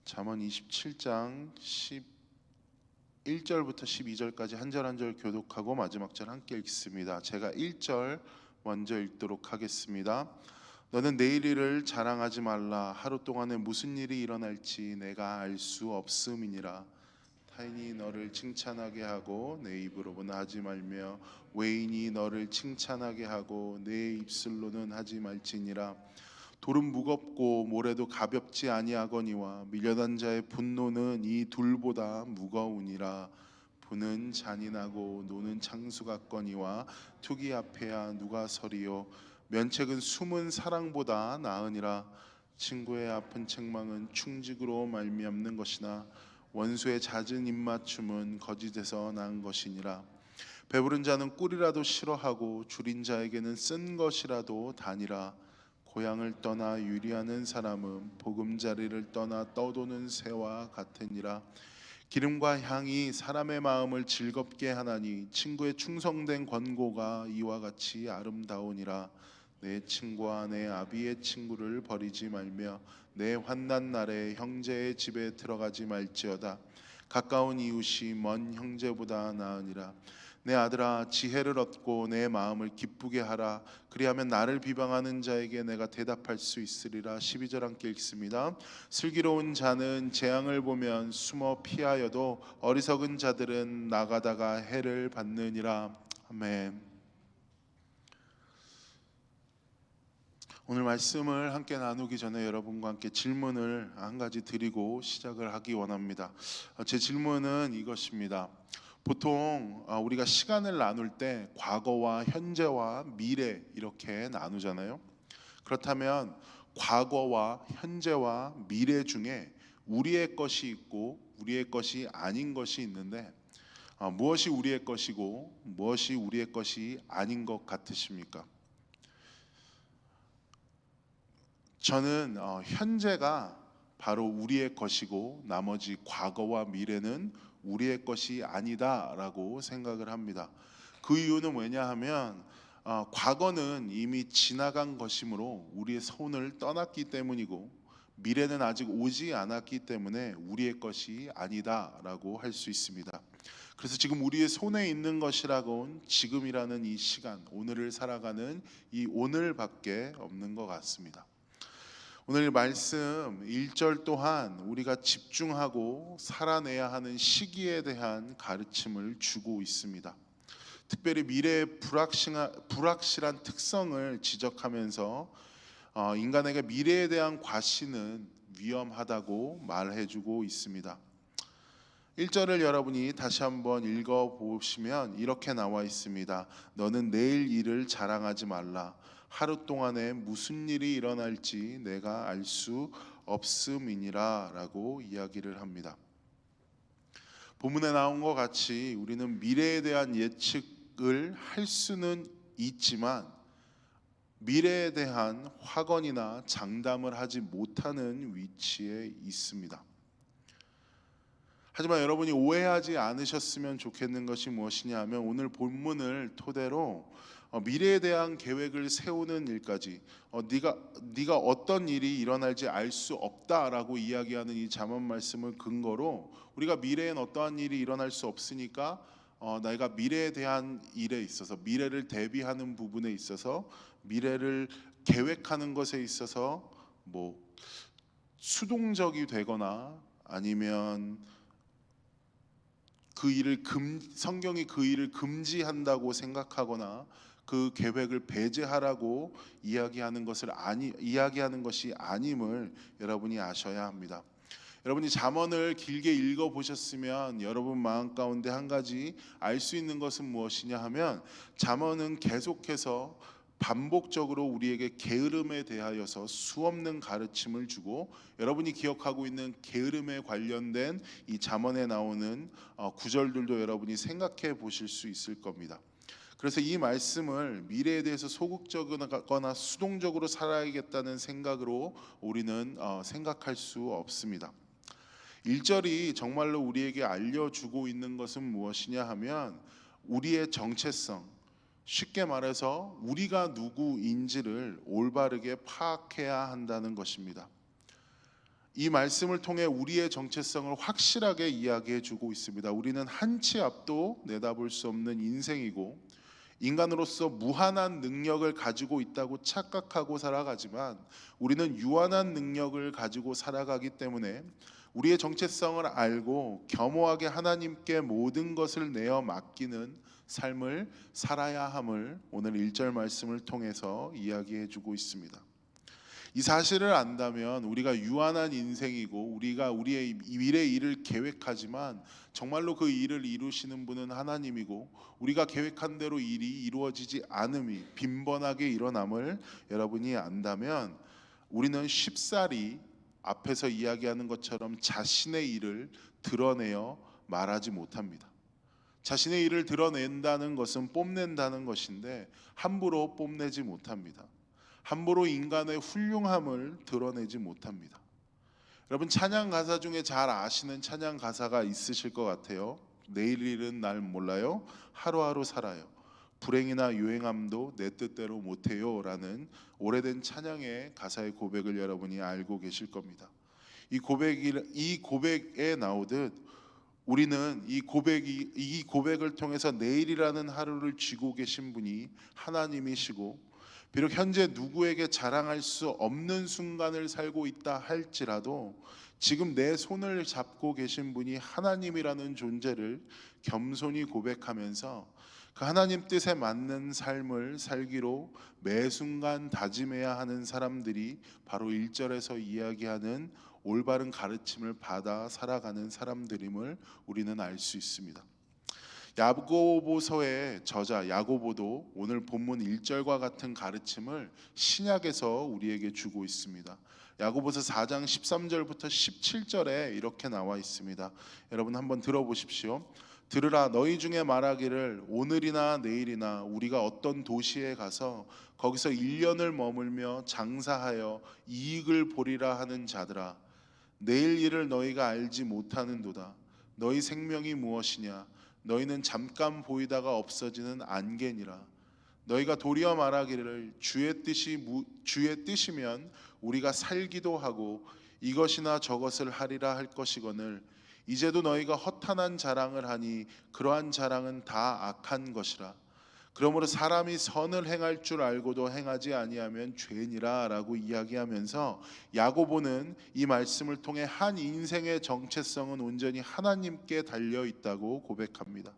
잠언 27장 11절부터 12절까지 한 절 한 절 교독하고 마지막 절 함께 읽습니다. 제가 1절 먼저 읽도록 하겠습니다. 너는 내일 일을 자랑하지 말라. 하루 동안에 무슨 일이 일어날지 내가 알 수 없음이니라. 타인이 너를 칭찬하게 하고 내 입으로는 하지 말며 외인이 너를 칭찬하게 하고 내 입술로는 하지 말지니라. 돌은 무겁고 모래도 가볍지 아니하거니와 밀려난 자의 분노는 이 둘보다 무거우니라. 부는 잔인하고 노는 창수 같거니와 투기 앞에야 누가 서리요. 면책은 숨은 사랑보다 나으니라. 친구의 아픈 책망은 충직으로 말미암는 것이나 원수의 잦은 입맞춤은 거짓에서 난 것이니라. 배부른 자는 꿀이라도 싫어하고 줄인 자에게는 쓴 것이라도 다니라. 고향을 떠나 유리하는 사람은 보금자리를 떠나 떠도는 새와 같으니라. 기름과 향이 사람의 마음을 즐겁게 하나니 친구의 충성된 권고가 이와 같이 아름다우니라. 내 친구와 내 아비의 친구를 버리지 말며 내 환난 날에 형제의 집에 들어가지 말지어다. 가까운 이웃이 먼 형제보다 나으니라. 내 아들아, 지혜를 얻고 내 마음을 기쁘게 하라. 그리하면 나를 비방하는 자에게 내가 대답할 수 있으리라. 12절 함께 읽습니다. 슬기로운 자는 재앙을 보면 숨어 피하여도 어리석은 자들은 나가다가 해를 받느니라. 아멘. 오늘 말씀을 함께 나누기 전에 여러분과 함께 질문을 한 가지 드리고 시작을 하기 원합니다. 제 질문은 이것입니다. 보통 우리가 시간을 나눌 때 과거와 현재와 미래 이렇게 나누잖아요. 그렇다면 과거와 현재와 미래 중에 우리의 것이 있고 우리의 것이 아닌 것이 있는데 무엇이 우리의 것이고 무엇이 우리의 것이 아닌 것 같으십니까? 저는 현재가 바로 우리의 것이고 나머지 과거와 미래는 우리의 것이 아니다라고 생각을 합니다. 그 이유는 왜냐하면 과거는 이미 지나간 것이므로 우리의 손을 떠났기 때문이고 미래는 아직 오지 않았기 때문에 우리의 것이 아니다라고 할 수 있습니다. 그래서 지금 우리의 손에 있는 것이라고는 지금이라는 이 시간, 오늘을 살아가는 이 오늘밖에 없는 것 같습니다. 오늘 말씀 1절 또한 우리가 집중하고 살아내야 하는 시기에 대한 가르침을 주고 있습니다. 특별히 미래의 불확실한 특성을 지적하면서 인간에게 미래에 대한 과시는 위험하다고 말해주고 있습니다. 1절을 여러분이 다시 한번 읽어보시면 이렇게 나와 있습니다. 너는 내일 일을 자랑하지 말라. 하루 동안에 무슨 일이 일어날지 내가 알 수 없음이니라 라고 이야기를 합니다. 본문에 나온 것 같이 우리는 미래에 대한 예측을 할 수는 있지만 미래에 대한 확언이나 장담을 하지 못하는 위치에 있습니다. 하지만 여러분이 오해하지 않으셨으면 좋겠는 것이 무엇이냐 하면 오늘 본문을 토대로 미래에 대한 계획을 세우는 일까지 네가 어떤 일이 일어날지 알 수 없다라고 이야기하는 이 잠언 말씀을 근거로 우리가 미래엔 어떠한 일이 일어날 수 없으니까 내가 미래에 대한 일에 있어서 미래를 대비하는 부분에 있어서 미래를 계획하는 것에 있어서 뭐 수동적이 되거나 아니면 성경이 그 일을 금지한다고 생각하거나 그 계획을 배제하라고 이야기하는 것이 아님을 여러분이 아셔야 합니다. 여러분이 잠언을 길게 읽어보셨으면 여러분 마음 가운데 한 가지 알 수 있는 것은 무엇이냐 하면 잠언은 계속해서 반복적으로 우리에게 게으름에 대하여서 수없는 가르침을 주고 여러분이 기억하고 있는 게으름에 관련된 이 잠언에 나오는 구절들도 여러분이 생각해 보실 수 있을 겁니다. 그래서 이 말씀을 미래에 대해서 소극적이거나 수동적으로 살아야겠다는 생각으로 우리는 생각할 수 없습니다. 1절이 정말로 우리에게 알려주고 있는 것은 무엇이냐 하면 우리의 정체성, 쉽게 말해서 우리가 누구인지를 올바르게 파악해야 한다는 것입니다. 이 말씀을 통해 우리의 정체성을 확실하게 이야기해 주고 있습니다. 우리는 한치 앞도 내다볼 수 없는 인생이고 인간으로서 무한한 능력을 가지고 있다고 착각하고 살아가지만 우리는 유한한 능력을 가지고 살아가기 때문에 우리의 정체성을 알고 겸허하게 하나님께 모든 것을 내어 맡기는 삶을 살아야 함을 오늘 1절 말씀을 통해서 이야기해 주고 있습니다. 이 사실을 안다면 우리가 유한한 인생이고 우리가 우리의 미래 일을 계획하지만 정말로 그 일을 이루시는 분은 하나님이고 우리가 계획한 대로 일이 이루어지지 않음이 빈번하게 일어남을 여러분이 안다면 우리는 쉽사리 앞에서 이야기하는 것처럼 자신의 일을 드러내어 말하지 못합니다. 자신의 일을 드러낸다는 것은 뽐낸다는 것인데 함부로 뽐내지 못합니다. 함부로 인간의 훌륭함을 드러내지 못합니다. 여러분 찬양 가사 중에 잘 아시는 찬양 가사가 있으실 것 같아요. 내일 일은 날 몰라요. 하루하루 살아요. 불행이나 유행함도 내 뜻대로 못해요 라는 오래된 찬양의 가사의 고백을 여러분이 알고 계실 겁니다. 이 고백에 나오듯 우리는 이 고백을 통해서 내일이라는 하루를 쥐고 계신 분이 하나님이시고 비록 현재 누구에게 자랑할 수 없는 순간을 살고 있다 할지라도 지금 내 손을 잡고 계신 분이 하나님이라는 존재를 겸손히 고백하면서 그 하나님 뜻에 맞는 삶을 살기로 매 순간 다짐해야 하는 사람들이 바로 1절에서 이야기하는 올바른 가르침을 받아 살아가는 사람들임을 우리는 알 수 있습니다. 야고보서의 저자 야고보도 오늘 본문 1절과 같은 가르침을 신약에서 우리에게 주고 있습니다. 야고보서 4장 13절부터 17절에 이렇게 나와 있습니다. 여러분 한번 들어보십시오. 들으라 너희 중에 말하기를 오늘이나 내일이나 우리가 어떤 도시에 가서 거기서 1년을 머물며 장사하여 이익을 보리라 하는 자들아 내일 일을 너희가 알지 못하는도다. 너희 생명이 무엇이냐 너희는 잠깐 보이다가 없어지는 안개니라. 너희가 도리어 말하기를 주의 뜻이면 우리가 살기도 하고 이것이나 저것을 하리라 할 것이거늘 이제도 너희가 허탄한 자랑을 하니 그러한 자랑은 다 악한 것이라. 그러므로 사람이 선을 행할 줄 알고도 행하지 아니하면 죄니라 라고 이야기하면서 야고보는 이 말씀을 통해 한 인생의 정체성은 온전히 하나님께 달려 있다고 고백합니다.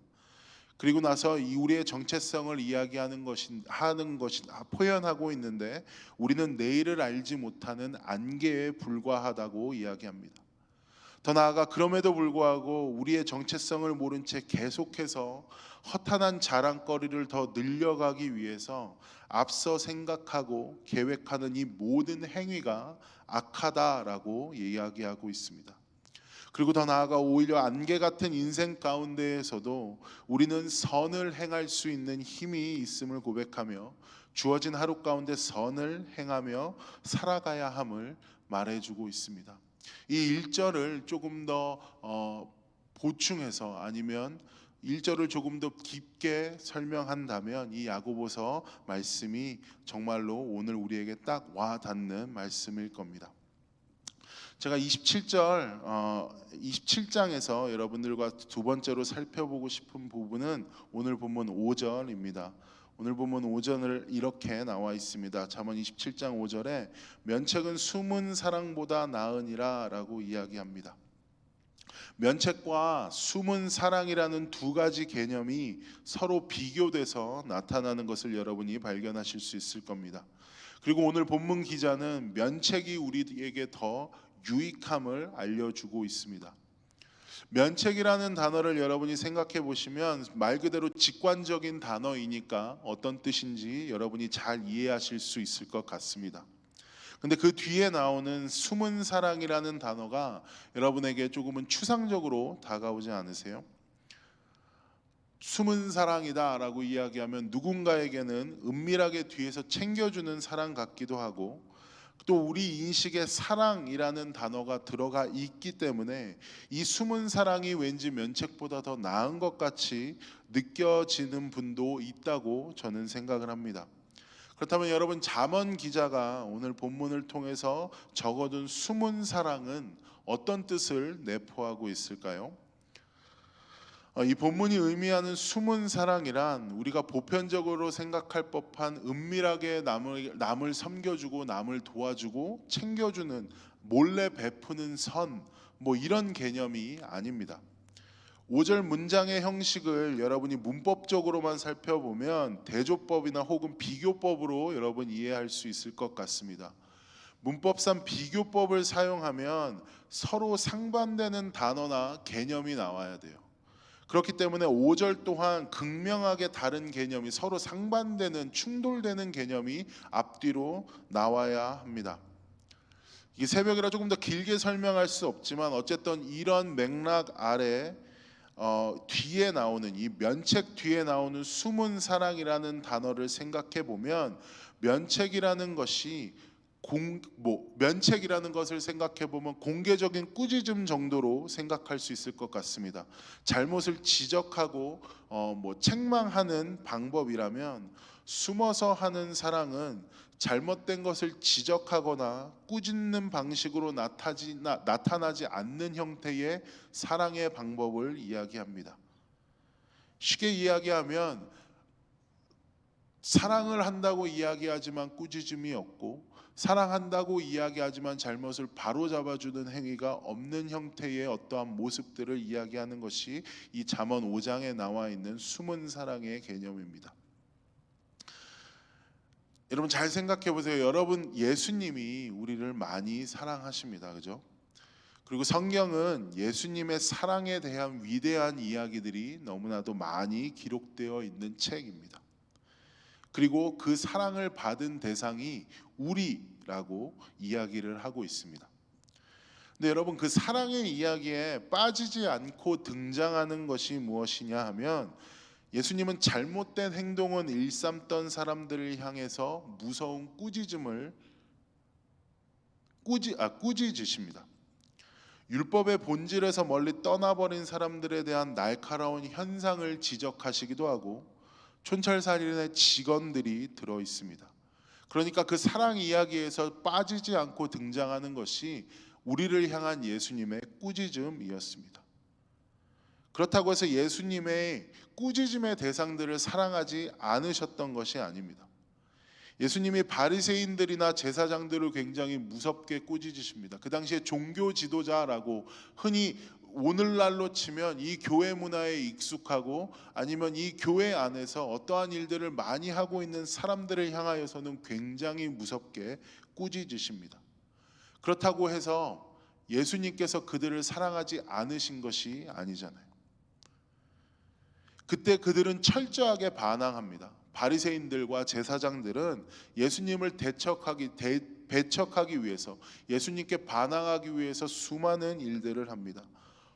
그리고 나서 우리의 정체성을 표현하고 있는데 우리는 내일을 알지 못하는 안개에 불과하다고 이야기합니다. 더 나아가 그럼에도 불구하고 우리의 정체성을 모른 채 계속해서 허탄한 자랑거리를 더 늘려가기 위해서 앞서 생각하고 계획하는 이 모든 행위가 악하다라고 이야기하고 있습니다. 그리고 더 나아가 오히려 안개 같은 인생 가운데에서도 우리는 선을 행할 수 있는 힘이 있음을 고백하며 주어진 하루 가운데 선을 행하며 살아가야 함을 말해주고 있습니다. 이 1절을 조금 더 보충해서 아니면 1절을 조금 더 깊게 설명한다면 이 야고보서 말씀이 정말로 오늘 우리에게 딱 와닿는 말씀일 겁니다. 제가 27장에서 여러분들과 두 번째로 살펴보고 싶은 부분은 오늘 본문 5절입니다. 오늘 본문 5절을 이렇게 나와 있습니다. 잠언 27장 5절에 면책은 숨은 사랑보다 나으니라 라고 이야기합니다. 면책과 숨은 사랑이라는 두 가지 개념이 서로 비교돼서 나타나는 것을 여러분이 발견하실 수 있을 겁니다. 그리고 오늘 본문 기자는 면책이 우리에게 더 유익함을 알려주고 있습니다. 면책이라는 단어를 여러분이 생각해 보시면 말 그대로 직관적인 단어이니까 어떤 뜻인지 여러분이 잘 이해하실 수 있을 것 같습니다. 근데 그 뒤에 나오는 숨은 사랑이라는 단어가 여러분에게 조금은 추상적으로 다가오지 않으세요? 숨은 사랑이다 라고 이야기하면 누군가에게는 은밀하게 뒤에서 챙겨주는 사랑 같기도 하고 또 우리 인식에 사랑이라는 단어가 들어가 있기 때문에 이 숨은 사랑이 왠지 면책보다 더 나은 것 같이 느껴지는 분도 있다고 저는 생각을 합니다. 그렇다면 여러분, 잠언 기자가 오늘 본문을 통해서 적어둔 숨은 사랑은 어떤 뜻을 내포하고 있을까요? 이 본문이 의미하는 숨은 사랑이란 우리가 보편적으로 생각할 법한 은밀하게 남을 섬겨주고 남을 도와주고 챙겨주는, 몰래 베푸는 선, 이런 개념이 아닙니다. 5절 문장의 형식을 여러분이 문법적으로만 살펴보면 대조법이나 혹은 비교법으로 여러분 이해할 수 있을 것 같습니다. 문법상 비교법을 사용하면 서로 상반되는 단어나 개념이 나와야 돼요. 그렇기 때문에 5절 또한 극명하게 다른 개념이, 서로 상반되는, 충돌되는 개념이 앞뒤로 나와야 합니다. 이 새벽이라 조금 더 길게 설명할 수 없지만 어쨌든 이런 맥락 아래 뒤에 나오는, 이 면책 뒤에 나오는 숨은 사랑이라는 단어를 생각해 보면, 면책이라는 것이 면책이라는 것을 생각해 보면 공개적인 꾸짖음 정도로 생각할 수 있을 것 같습니다. 잘못을 지적하고 책망하는 방법이라면, 숨어서 하는 사랑은 잘못된 것을 지적하거나 꾸짖는 방식으로 나타나지 않는 형태의 사랑의 방법을 이야기합니다. 쉽게 이야기하면 사랑을 한다고 이야기하지만 꾸짖음이 없고, 사랑한다고 이야기하지만 잘못을 바로잡아주는 행위가 없는 형태의 어떠한 모습들을 이야기하는 것이 이 잠언 5장에 나와 있는 숨은 사랑의 개념입니다. 여러분, 잘 생각해 보세요. 여러분, 예수님이 우리를 많이 사랑하십니다. 그죠? 그리고 성경은 예수님의 사랑에 대한 위대한 이야기들이 너무나도 많이 기록되어 있는 책입니다. 그리고 그 사랑을 받은 대상이 우리라고 이야기를 하고 있습니다. 근데 여러분, 그 사랑의 이야기에 빠지지 않고 등장하는 것이 무엇이냐 하면, 예수님은 잘못된 행동은 일삼던 사람들을 향해서 무서운 꾸짖으십니다. 율법의 본질에서 멀리 떠나버린 사람들에 대한 날카로운 현상을 지적하시기도 하고, 촌철살인의 직언들이 들어 있습니다. 그러니까 그 사랑 이야기에서 빠지지 않고 등장하는 것이 우리를 향한 예수님의 꾸짖음이었습니다. 그렇다고 해서 예수님의 꾸짖음의 대상들을 사랑하지 않으셨던 것이 아닙니다. 예수님이 바리새인들이나 제사장들을 굉장히 무섭게 꾸짖으십니다. 그 당시에 종교 지도자라고 흔히 오늘날로 치면 이 교회 문화에 익숙하고, 아니면 이 교회 안에서 어떠한 일들을 많이 하고 있는 사람들을 향하여서는 굉장히 무섭게 꾸짖으십니다. 그렇다고 해서 예수님께서 그들을 사랑하지 않으신 것이 아니잖아요. 그때 그들은 철저하게 반항합니다. 바리새인들과 제사장들은 예수님을 배척하기 위해서, 예수님께 반항하기 위해서 수많은 일들을 합니다.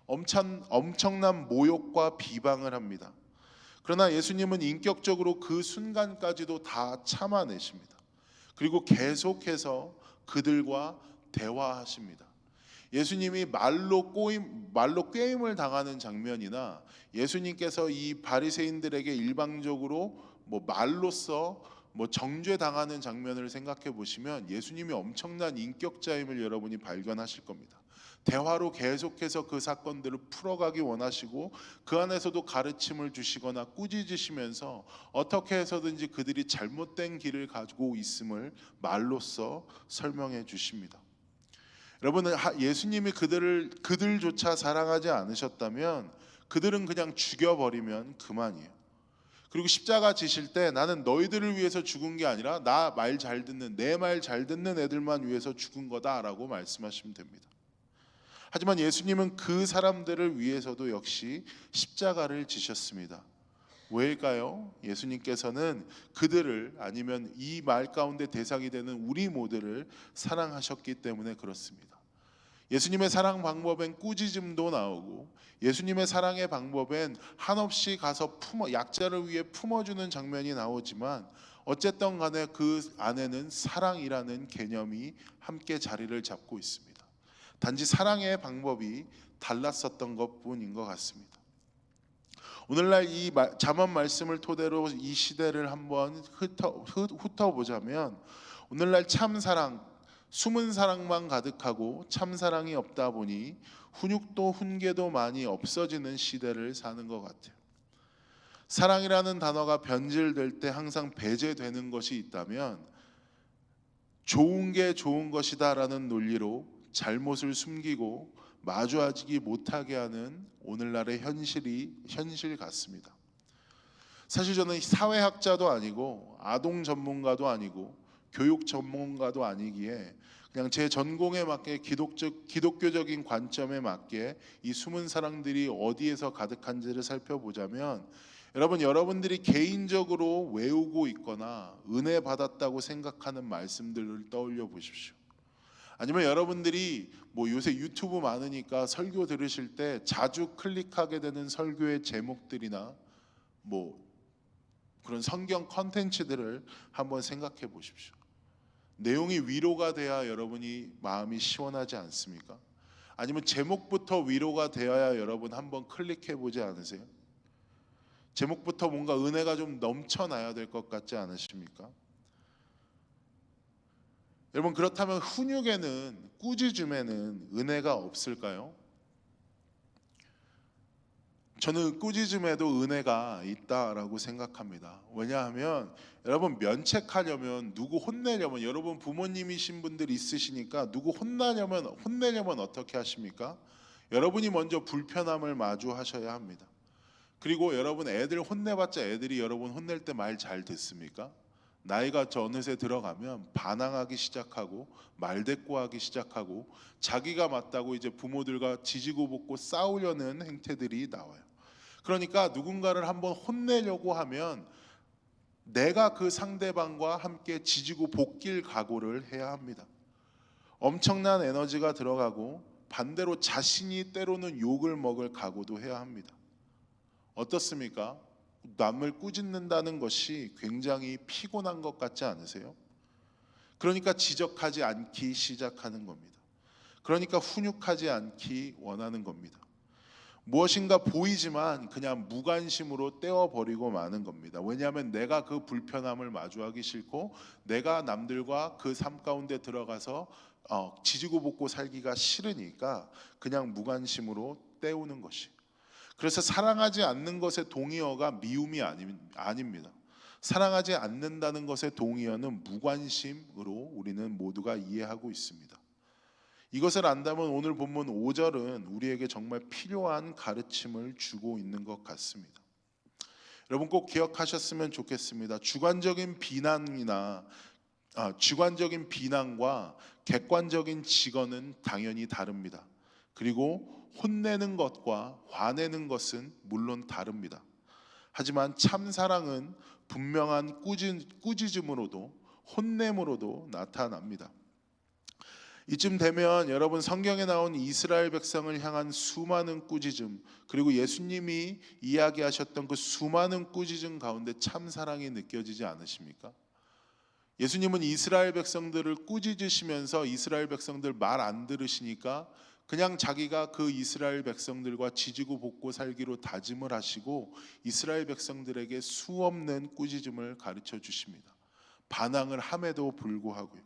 엄청난 모욕과 비방을 합니다. 그러나 예수님은 인격적으로 그 순간까지도 다 참아내십니다. 그리고 계속해서 그들과 대화하십니다. 예수님이 말로 꾀임을 당하는 장면이나, 예수님께서 이 바리새인들에게 일방적으로 말로써 정죄당하는 장면을 생각해 보시면 예수님이 엄청난 인격자임을 여러분이 발견하실 겁니다. 대화로 계속해서 그 사건들을 풀어가기 원하시고, 그 안에서도 가르침을 주시거나 꾸짖으시면서 어떻게 해서든지 그들이 잘못된 길을 가지고 있음을 말로써 설명해 주십니다. 여러분, 예수님이 그들조차 사랑하지 않으셨다면 그들은 그냥 죽여버리면 그만이에요. 그리고 십자가 지실 때 나는 너희들을 위해서 죽은 게 아니라 나 말 잘 듣는, 내 말 잘 듣는 애들만 위해서 죽은 거다라고 말씀하시면 됩니다. 하지만 예수님은 그 사람들을 위해서도 역시 십자가를 지셨습니다. 왜일까요? 예수님께서는 그들을, 아니면 이 말 가운데 대상이 되는 우리 모두를 사랑하셨기 때문에 그렇습니다. 예수님의 사랑 방법엔 꾸짖음도 나오고, 예수님의 사랑의 방법엔 한없이 가서 약자를 위해 품어주는 장면이 나오지만, 어쨌든 간에 그 안에는 사랑이라는 개념이 함께 자리를 잡고 있습니다. 단지 사랑의 방법이 달랐었던 것뿐인 것 같습니다. 오늘날 이 잠언 말씀을 토대로 이 시대를 한번 훑어보자면 오늘날 참사랑, 숨은 사랑만 가득하고 참사랑이 없다 보니 훈육도 훈계도 많이 없어지는 시대를 사는 것 같아요. 사랑이라는 단어가 변질될 때 항상 배제되는 것이 있다면 좋은 게 좋은 것이다라는 논리로 잘못을 숨기고 마주하지 못하게 하는 오늘날의 현실 같습니다. 사실 저는 사회학자도 아니고 아동 전문가도 아니고 교육 전문가도 아니기에 그냥 제 전공에 맞게 기독교적인 관점에 맞게 이 숨은 사랑들이 어디에서 가득한지를 살펴보자면 여러분들이 개인적으로 외우고 있거나 은혜 받았다고 생각하는 말씀들을 떠올려 보십시오. 아니면 여러분들이 요새 유튜브 많으니까 설교 들으실 때 자주 클릭하게 되는 설교의 제목들이나 그런 성경 컨텐츠들을 한번 생각해 보십시오. 내용이 위로가 돼야 여러분이 마음이 시원하지 않습니까? 아니면 제목부터 위로가 되어야 여러분 한번 클릭해 보지 않으세요? 제목부터 뭔가 은혜가 좀 넘쳐나야 될 것 같지 않으십니까? 여러분, 그렇다면 훈육에는, 꾸짖음에는 은혜가 없을까요? 저는 꾸짖음에도 은혜가 있다라고 생각합니다. 왜냐하면 여러분, 면책하려면, 누구 혼내려면, 여러분 부모님이신 분들 있으시니까 누구 혼내려면 어떻게 하십니까? 여러분이 먼저 불편함을 마주하셔야 합니다. 그리고 여러분, 애들 혼내봤자 애들이 여러분 혼낼 때 말 잘 듣습니까? 나이가 어느새 들어가면 반항하기 시작하고 말대꾸하기 시작하고 자기가 맞다고 이제 부모들과 지지고 볶고 싸우려는 행태들이 나와요. 그러니까 누군가를 한번 혼내려고 하면 내가 그 상대방과 함께 지지고 볶일 각오를 해야 합니다. 엄청난 에너지가 들어가고 반대로 자신이 때로는 욕을 먹을 각오도 해야 합니다. 어떻습니까? 남을 꾸짖는다는 것이 굉장히 피곤한 것 같지 않으세요? 그러니까 지적하지 않기 시작하는 겁니다. 그러니까 훈육하지 않기 원하는 겁니다. 무엇인가 보이지만 그냥 무관심으로 떼어버리고 마는 겁니다. 왜냐하면 내가 그 불편함을 마주하기 싫고 내가 남들과 그 삶 가운데 들어가서 지지고 볶고 살기가 싫으니까 그냥 무관심으로 때우는 것이. 그래서 사랑하지 않는 것의 동의어가 미움이 아닙니다. 사랑하지 않는다는 것의 동의어는 무관심으로 우리는 모두가 이해하고 있습니다. 이것을 안다면 오늘 본문 5절은 우리에게 정말 필요한 가르침을 주고 있는 것 같습니다. 여러분 꼭 기억하셨으면 좋겠습니다. 주관적인 비난과 객관적인 직언은 당연히 다릅니다. 그리고 혼내는 것과 화내는 것은 물론 다릅니다. 하지만 참사랑은 분명한 꾸짖음으로도 혼냄으로도 나타납니다. 이쯤 되면 여러분, 성경에 나온 이스라엘 백성을 향한 수많은 꾸짖음, 그리고 예수님이 이야기하셨던 그 수많은 꾸짖음 가운데 참사랑이 느껴지지 않으십니까? 예수님은 이스라엘 백성들을 꾸짖으시면서 이스라엘 백성들 말 안 들으시니까 그냥 자기가 그 이스라엘 백성들과 지지고 볶고 살기로 다짐을 하시고 이스라엘 백성들에게 수없는 꾸짖음을 가르쳐 주십니다. 반항을 함에도 불구하고요.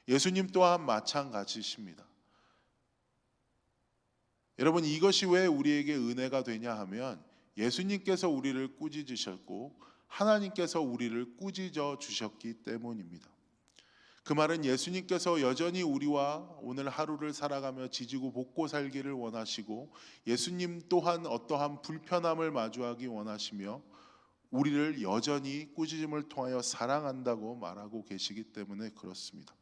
예수님 또한 마찬가지십니다. 여러분, 이것이 왜 우리에게 은혜가 되냐 하면 예수님께서 우리를 꾸짖으셨고 하나님께서 우리를 꾸짖어 주셨기 때문입니다. 그 말은 예수님께서 여전히 우리와 오늘 하루를 살아가며 지지고 볶고 살기를 원하시고 예수님 또한 어떠한 불편함을 마주하기 원하시며 우리를 여전히 꾸짖음을 통하여 사랑한다고 말하고 계시기 때문에 그렇습니다.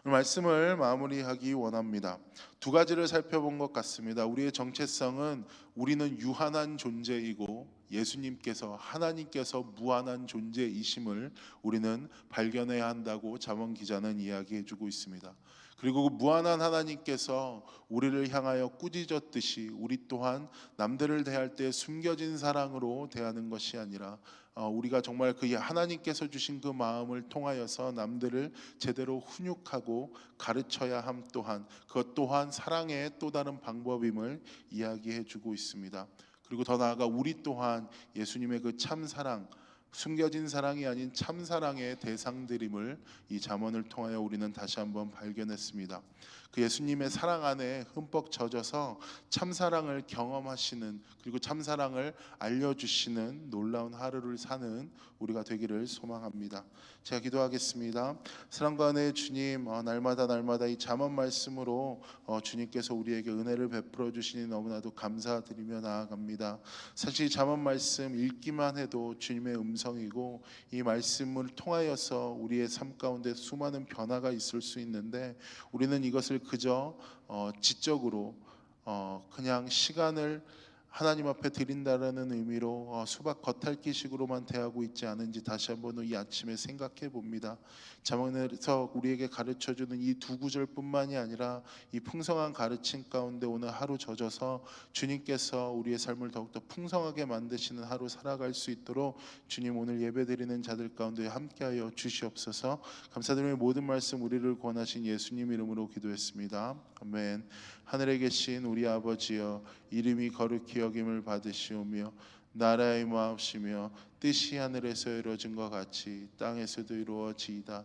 오늘 말씀을 마무리하기 원합니다. 두 가지를 살펴본 것 같습니다. 우리의 정체성은 우리는 유한한 존재이고 예수님께서 하나님께서 무한한 존재이심을 우리는 발견해야 한다고 잠언 기자는 이야기해주고 있습니다. 그리고 그 무한한 하나님께서 우리를 향하여 꾸짖었듯이 우리 또한 남들을 대할 때 숨겨진 사랑으로 대하는 것이 아니라 우리가 정말 그 하나님께서 주신 그 마음을 통하여서 남들을 제대로 훈육하고 가르쳐야 함 또한 그것 또한 사랑의 또 다른 방법임을 이야기해주고 있습니다. 그리고 더 나아가 우리 또한 예수님의 그 참사랑, 숨겨진 사랑이 아닌 참사랑의 대상들임을 이 잠언을 통하여 우리는 다시 한번 발견했습니다. 그 예수님의 사랑 안에 흠뻑 젖어서 참사랑을 경험하시는, 그리고 참사랑을 알려주시는 놀라운 하루를 사는 우리가 되기를 소망합니다. 제가 기도하겠습니다. 사랑과 은혜의 주님, 날마다 이 잠언 말씀으로 주님께서 우리에게 은혜를 베풀어 주시니 너무나도 감사드리며 나아갑니다. 사실 이 잠언 말씀 읽기만 해도 주님의 음성이고, 이 말씀을 통하여서 우리의 삶 가운데 수많은 변화가 있을 수 있는데, 우리는 이것을 그저 지적으로 그냥 시간을 하나님 앞에 드린다라는 의미로 수박 겉핥기식으로만 대하고 있지 않은지 다시 한번 이 아침에 생각해 봅니다. 잠언에서 우리에게 가르쳐주는 이 두 구절뿐만이 아니라 이 풍성한 가르침 가운데 오늘 하루 젖어서 주님께서 우리의 삶을 더욱더 풍성하게 만드시는 하루 살아갈 수 있도록 주님 오늘 예배드리는 자들 가운데 함께하여 주시옵소서. 감사드리며 모든 말씀 우리를 구원하신 예수님 이름으로 기도했습니다. 아멘. 하늘에 계신 우리 아버지여, 이름이 거룩히 여김을 받으시오며 나라의 마옵시며 뜻이 하늘에서 이루어진 것 같이 땅에서도 이루어지이다.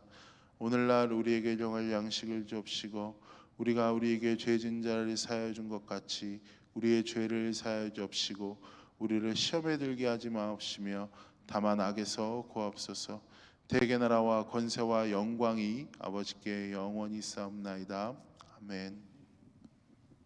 오늘날 우리에게 일용할 양식을 주옵시고, 우리가 우리에게 죄진 자를 사하여 준 것 같이 우리의 죄를 사하여 주옵시고, 우리를 시험에 들게 하지 마옵시며 다만 악에서 구하옵소서. 대개 나라와 권세와 영광이 아버지께 영원히 싸움나이다. 아멘.